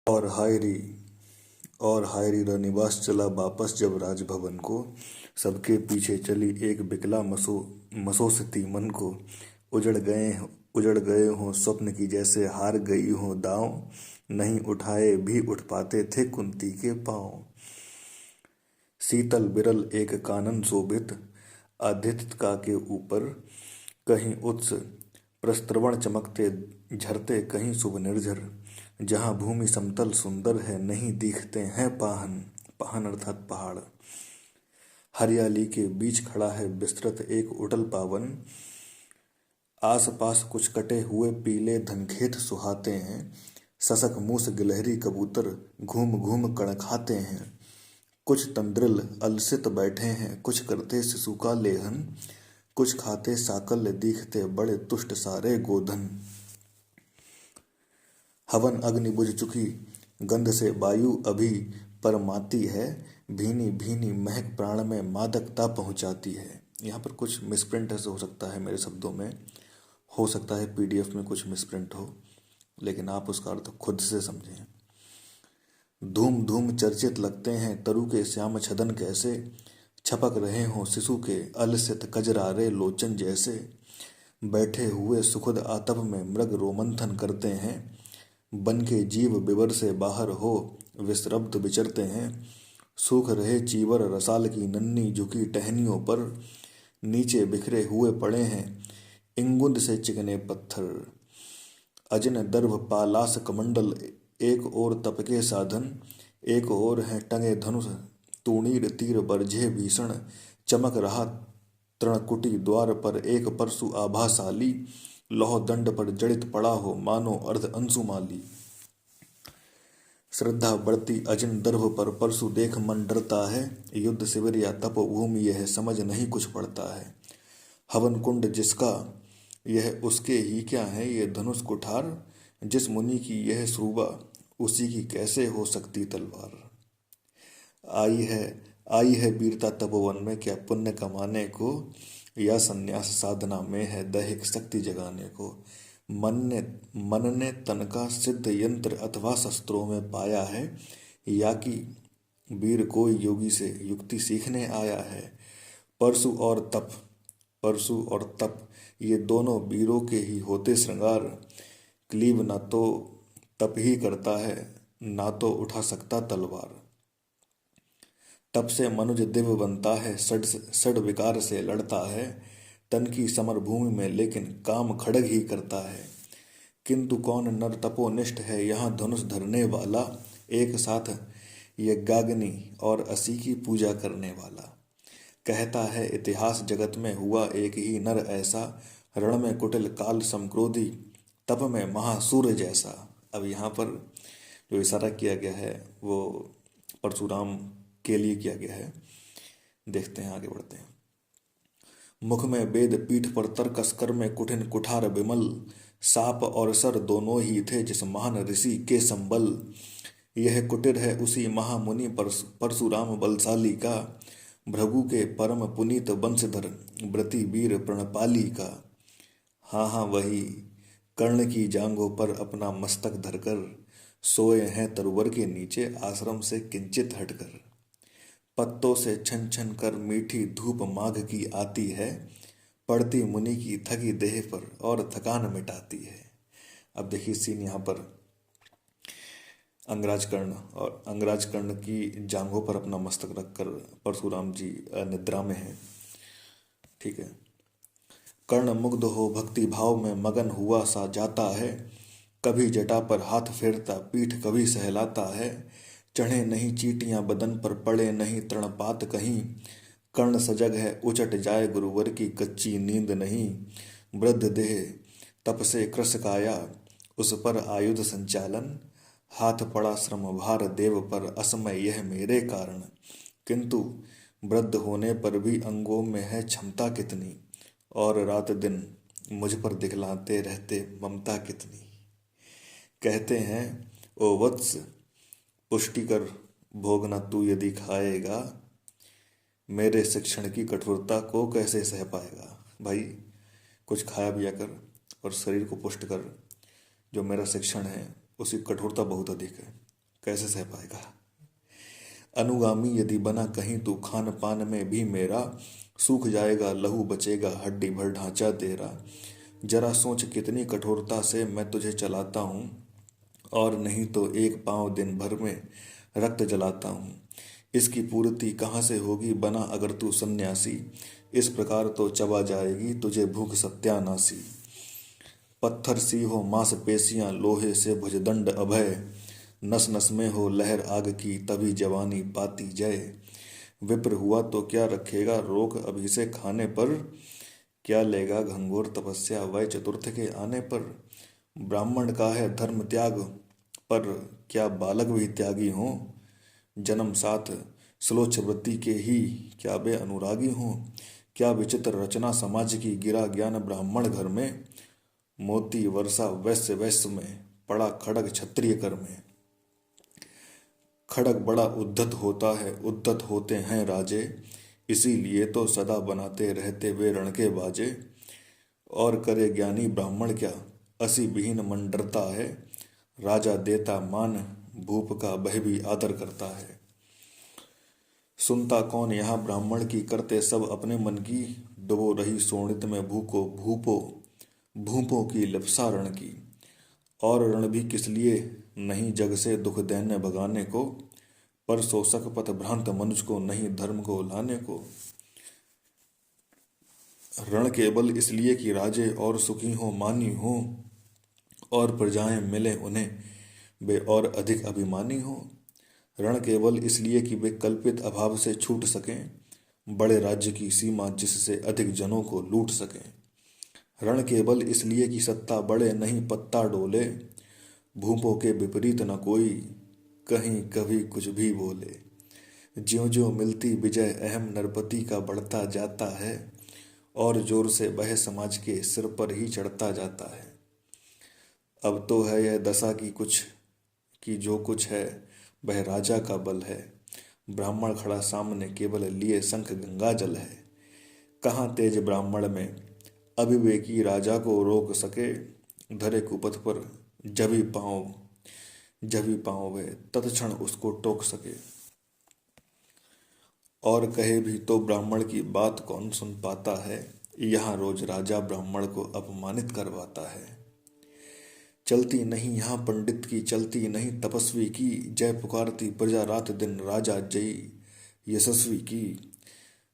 और हायरी और हायरी रनिवास चला वापस जब राजभवन को। सबके पीछे चली एक बिकला मसोसती मन को। उजड़ गए हों स्वप्न की जैसे हार गई हों दांव। नहीं उठाए भी उठ पाते थे कुंती के पांव। शीतल बिरल एक कानन शोभित आदित्य के ऊपर। कहीं उच्च प्रस्त्रवण चमकते झरते कहीं शुभ निर्झर। जहाँ भूमि समतल सुंदर है नहीं दिखते हैं पाहन। पाहन अर्थात पहाड़। हरियाली के बीच खड़ा है विस्तृत एक उटल पावन। आस पास कुछ कटे हुए पीले धनखेत सुहाते हैं। ससक मूस गिलहरी कबूतर घूम घूम कण खाते हैं। कुछ तंद्रिल अलसित बैठे हैं कुछ करते शिशु का लेहन। कुछ खाते साकल्य दिखते बड़े तुष्ट सारे गोधन। हवन अग्नि बुझ चुकी गंध से वायु अभी परमाती है। भीनी भीनी महक प्राण में मादकता पहुंचाती है। यहाँ पर कुछ मिसप्रिंट ऐसे हो सकता है मेरे शब्दों में। हो सकता है पीडीएफ में कुछ मिसप्रिंट हो, लेकिन आप उसका अर्थ खुद से समझें। धूम धूम चर्चित लगते हैं तरु के श्याम छदन कैसे। छपक रहे हों शिशु के अलसित कजरारे लोचन जैसे। बैठे हुए सुखद आतप में मृग रोमंथन करते हैं। बन के जीव विवर से बाहर हो विस्रब्ध विचरते हैं। सूख रहे चीवर रसाल की नन्ही झुकी टहनियों पर। नीचे बिखरे हुए पड़े हैं इंगुंद से चिकने पत्थर। अजन दर्भ पालास कमंडल एक और तप के साधन। एक और है टंगे धनुष तूणीर तीर बरझे भीषण। चमक रहा तृणकुटी द्वार पर एक परशु आभाशाली। लौह दंड पर जड़ित पड़ा हो मानो अर्ध अंशुमाली। श्रद्धा बढ़ती अजन दर्भ पर परशु देख मन डरता है। युद्ध शिविर या तपोभूमि यह समझ नहीं कुछ पड़ता है। हवन कुंड जिसका यह उसके ही क्या है ये धनुष कुठार। जिस मुनि की यह श्रुवा उसी की कैसे हो सकती तलवार। आई है वीरता तपोवन में क्या पुण्य कमाने को। या संन्यास साधना में है दैहिक शक्ति जगाने को। मन ने तन का सिद्ध यंत्र अथवा शस्त्रों में पाया है। या कि वीर कोई योगी से युक्ति सीखने आया है। परशु और तप ये दोनों वीरों के ही होते श्रृंगार। क्लीब ना तो तप ही करता है ना तो उठा सकता तलवार। तप से मनुज दिव्य बनता है षड विकार से लड़ता है। तन की समर भूमि में लेकिन काम खड़ग ही करता है। किंतु कौन नर तपोनिष्ठ है यहाँ धनुष धरने वाला। एक साथ यज्ञाग्नि और असी की पूजा करने वाला। कहता है इतिहास जगत में हुआ एक ही नर ऐसा। रण में कुटिल काल समक्रोधी तप में महासूर जैसा। अब यहाँ पर जो इशारा किया गया है वो परशुराम के लिए किया गया है। देखते हैं, आगे बढ़ते हैं। मुख में वेद पीठ पर तर्कस कर में कुठिन कुठार विमल। साप और सर दोनों ही थे जिस महान ऋषि के संबल। यह कुटिर है उसी महामुनि परशुराम बलशाली का। भृगु के परम पुनीत वंशधर व्रति वीर प्रणपाली का। हाँ वही कर्ण की जांघों पर अपना मस्तक धरकर सोए हैं तरुवर के नीचे आश्रम से किंचित हटकर। पत्तों से छन छन कर मीठी धूप माघ की आती है। पड़ती मुनि की थकी देह पर और थकान मिटाती है। अब देखिए सीन यहाँ पर अंगराज कर्ण की जांघों पर अपना मस्तक रखकर परशुराम जी निद्रा में हैं। ठीक है। कर्ण मुग्ध हो भक्ति भाव में मगन हुआ सा जाता है। कभी जटा पर हाथ फेरता पीठ कभी सहलाता है। चढ़े नहीं चीटियां बदन पर पड़े नहीं तृणपात कहीं। कर्ण सजग है उचट जाए गुरुवर की कच्ची नींद नहीं। वृद्ध देह तप से कृश काया उस पर आयुध संचालन। हाथ पड़ा श्रम भार देव पर असमय यह मेरे कारण। किंतु वृद्ध होने पर भी अंगों में है क्षमता कितनी। और रात दिन मुझ पर दिखलाते रहते ममता कितनी। कहते हैं ओ वत्स पुष्टिकर भोगना तू यदि खाएगा। मेरे शिक्षण की कठोरता को कैसे सह पाएगा। भाई कुछ खाया पिया कर और शरीर को पुष्ट कर। जो मेरा शिक्षण है उसकी कठोरता बहुत अधिक है। कैसे सह पाएगा। अनुगामी यदि बना कहीं तू, खान पान में भी मेरा सूख जाएगा लहू, बचेगा हड्डी भर ढांचा तेरा। जरा सोच कितनी कठोरता से मैं तुझे चलाता हूँ, और नहीं तो एक पाँव दिन भर में रक्त जलाता हूँ। इसकी पूर्ति कहाँ से होगी बना अगर तू सन्यासी, इस प्रकार तो चबा जाएगी तुझे भूख सत्यानाशी। पत्थर सी हो मांसपेशियां लोहे से भुजदंड अभय, नस नस में हो लहर आग की तभी जवानी पाती जय। विप्र हुआ तो क्या रखेगा रोक अभी से खाने पर, क्या लेगा घंघोर तपस्या वय चतुर्थ के आने पर। ब्राह्मण का है धर्म त्याग, पर क्या बालक भी त्यागी हों। जन्म साथ श्लोच वृत्ति के ही क्या वे अनुरागी हों। क्या विचित्र रचना समाज की, गिरा ज्ञान ब्राह्मण घर में। मोती वर्षा वैश्य वैश्य में, पड़ा खड़ग क्षत्रिय कर में। खड़ग बड़ा उद्धत होता है, उद्धत होते हैं राजे, इसीलिए तो सदा बनाते रहते वे रण के बाजे। और करे ज्ञानी ब्राह्मण क्या, असी विहीन मन डरता है। राजा देता मान भूप का वह भी आदर करता है। सुनता कौन यहाँ ब्राह्मण की, करते सब अपने मन की। डुबो रही सोनित में भूको भूपो, भूपों की लिप्सा रण की। और रण भी किस लिए नहीं जग से दुख दैन्य भगाने को, पर शोषक पथ भ्रांत मनुष्य को नहीं धर्म को लाने को। रण केवल इसलिए कि राजे और सुखी हो मानी हो, और प्रजाएं मिले उन्हें वे और अधिक अभिमानी हो। रण केवल इसलिए कि वे कल्पित अभाव से छूट सकें, बड़े राज्य की सीमा जिससे अधिक जनों को लूट सकें। रण केवल इसलिए कि सत्ता बड़े नहीं पत्ता डोले, भूपों के विपरीत न कोई कहीं कभी कुछ भी बोले। ज्यों ज्यों मिलती विजय अहम नरपति का बढ़ता जाता है, और जोर से वह समाज के सिर पर ही चढ़ता जाता है। अब तो है यह दशा की जो कुछ है वह राजा का बल है। ब्राह्मण खड़ा सामने केवल लिए शंख गंगा जल है। कहाँ तेज ब्राह्मण में अविवेकी राजा को रोक सके, धरे कुपथ पर जब ही पाँव वह तत्क्षण उसको टोक सके। और कहे भी तो ब्राह्मण की बात कौन सुन पाता है, यहाँ रोज राजा ब्राह्मण को अपमानित करवाता है। चलती नहीं यहाँ पंडित की, चलती नहीं तपस्वी की, जय पुकारती प्रजा रात दिन राजा जय यशस्वी की।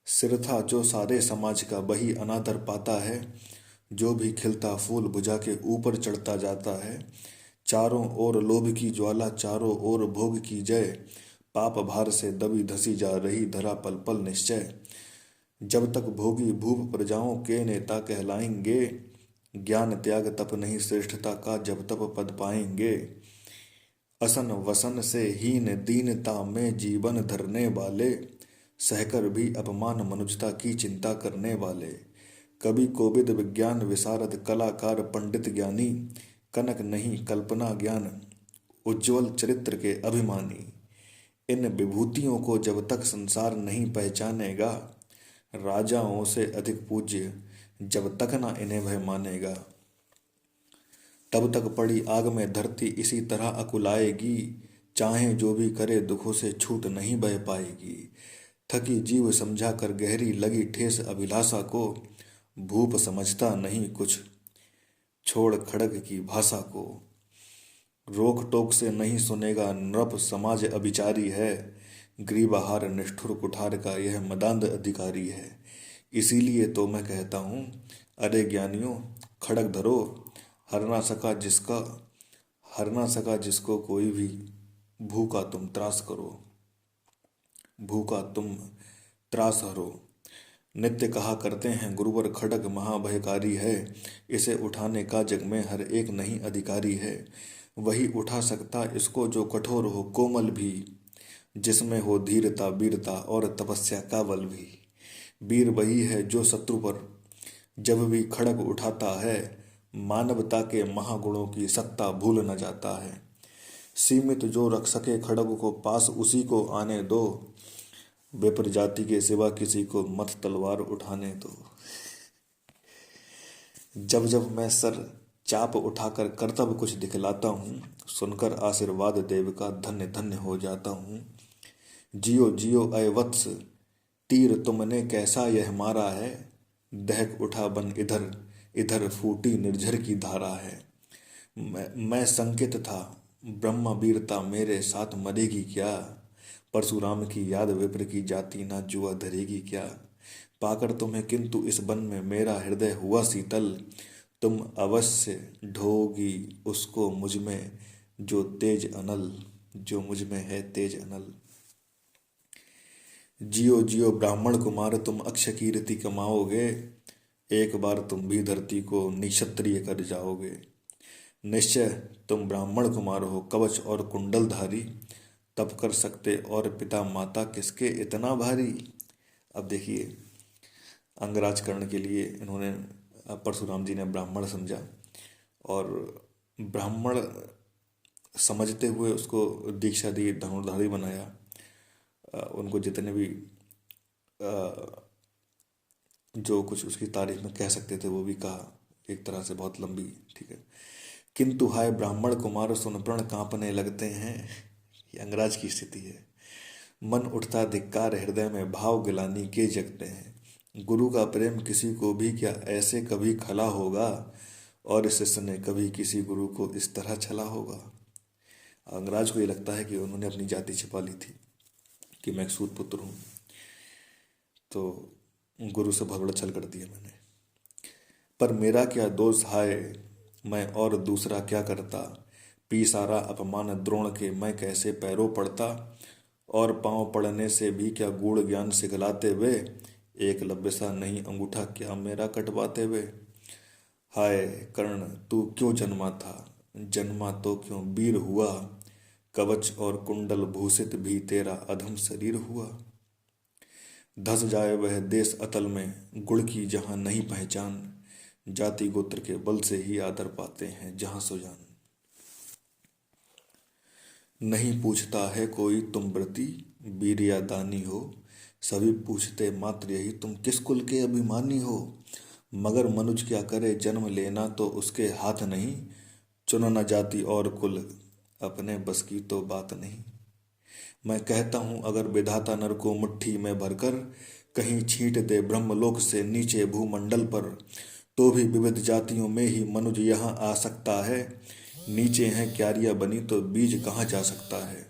सिर था जो सारे समाज का वही अनादर पाता है, जो भी खिलता फूल बुझा के ऊपर चढ़ता जाता है। चारों ओर लोभ की ज्वाला, चारों ओर भोग की जय, पाप भार से दबी धसी जा रही धरा पल पल निश्चय। जब तक भोगी भूप प्रजाओं के नेता कहलाएंगे, ज्ञान त्याग तप नहीं श्रेष्ठता का जब तप पद पाएंगे। असन वसन से हीन दीनता में जीवन धरने वाले, सहकर भी अपमान मनुजता की चिंता करने वाले। कवि कोविद विज्ञान विशारद कलाकार पंडित ज्ञानी, कनक नहीं कल्पना ज्ञान उज्ज्वल चरित्र के अभिमानी। इन विभूतियों को जब तक संसार नहीं पहचानेगा, राजाओं से अधिक पूज्य जब तक ना इन्हें वह मानेगा, तब तक पड़ी आग में धरती इसी तरह अकुलाएगी। चाहे जो भी करे दुखों से छूट नहीं बह पाएगी। थकी जीव समझा कर गहरी लगी ठेस अभिलाषा को, भूप समझता नहीं कुछ छोड़ खड़ग की भाषा को। रोक टोक से नहीं सुनेगा नृप समाज अभिचारी है, ग्रीवाहार निष्ठुर कुठार का यह मदांध अधिकारी है। इसीलिए तो मैं कहता हूँ, अरे ज्ञानियों खड़ग धरो, हर ना सका जिसको कोई भी, भूखा तुम त्रास हरो। नित्य कहा करते हैं गुरुवर खड़ग महाभयकारी है, इसे उठाने का जग में हर एक नहीं अधिकारी है। वही उठा सकता इसको जो कठोर हो कोमल भी, जिसमें हो धीरता वीरता और तपस्या का बल भी। वीर वही है जो शत्रु पर जब भी खड़ग उठाता है, मानवता के महागुणों की सत्ता भूल न जाता है। सीमित जो रख सके खड़ग को पास उसी को आने दो, विप्र जाति के सिवा किसी को मत तलवार उठाने दो। जब जब मैं सर चाप उठाकर कर्तव्य कुछ दिखलाता हूँ, सुनकर आशीर्वाद देव का धन्य धन्य हो जाता हूँ। जियो जियो अय वत्स, तीर तुमने कैसा यह मारा है, दहक उठा बन इधर इधर फूटी निर्झर की धारा है। मैं संकित था, ब्रह्म वीरता मेरे साथ मरेगी क्या, परशुराम की याद विप्र की जाती ना जुआ धरेगी क्या। पाकर तुम्हें किंतु इस वन में मेरा हृदय हुआ शीतल, तुम अवश्य ढोगी उसको मुझ में जो तेज अनल, जो मुझ में है तेज अनल। जियो जियो ब्राह्मण कुमार, तुम अक्ष कीर्ति कमाओगे, एक बार तुम भी धरती को निक्षत्रिय कर जाओगे। निश्चय तुम ब्राह्मण कुमार हो, कवच और कुंडलधारी, तप कर सकते और पिता माता किसके इतना भारी। अब देखिए, अंगराजकरण के लिए इन्होंने परशुराम जी ने ब्राह्मण समझा और ब्राह्मण समझते हुए उसको दीक्षा दी, धनुर्धारी बनाया। उनको जितने भी जो कुछ उसकी तारीफ में कह सकते थे वो भी कहा, एक तरह से बहुत लंबी, ठीक है। किंतु हाय ब्राह्मण कुमार सुन प्रण कांपने लगते हैं, ये अंगराज की स्थिति है। मन उठता धिक्कार, हृदय में भाव गिलानी के जगते हैं। गुरु का प्रेम किसी को भी क्या ऐसे कभी खला होगा, और शिष्य ने कभी किसी गुरु को इस तरह छला होगा। अंगराज को ये लगता है कि उन्होंने अपनी जाति छिपा ली थी कि मैं एक सूत पुत्र हूँ, तो गुरु से बहुत बड़ा छल कर दिया मैंने। पर मेरा क्या दोष हाय, मैं और दूसरा क्या करता, पी सारा अपमान द्रोण के मैं कैसे पैरों पड़ता, और पांव पड़ने से भी क्या गूढ़ ज्ञान सिखलाते वे, एकलव्य सा नहीं अंगूठा क्या मेरा कटवाते वे। हाय कर्ण तू क्यों जन्मा था, जन्मा तो क्यों वीर हुआ, कवच और कुंडल भूषित भी तेरा अधम शरीर हुआ। धस जाए वह देश अतल में, गुड़ की जहां नहीं पहचान, जाति गोत्र के बल से ही आदर पाते हैं जहां सो जान। नहीं पूछता है कोई तुम व्रती, वीर या दानी हो, सभी पूछते मात्र यही तुम किस कुल के अभिमानी हो। मगर मनुज क्या करे जन्म लेना तो उसके हाथ नहीं, चुनो न जाति और कुल अपने बस की तो बात नहीं। मैं कहता हूँ अगर विधाता नर को मुट्ठी में भरकर कहीं छींट दे ब्रह्मलोक से नीचे भूमंडल पर, तो भी विविध जातियों में ही मनुज यहाँ आ सकता है। नीचे हैं क्यारियां बनी तो बीज कहाँ जा सकता है।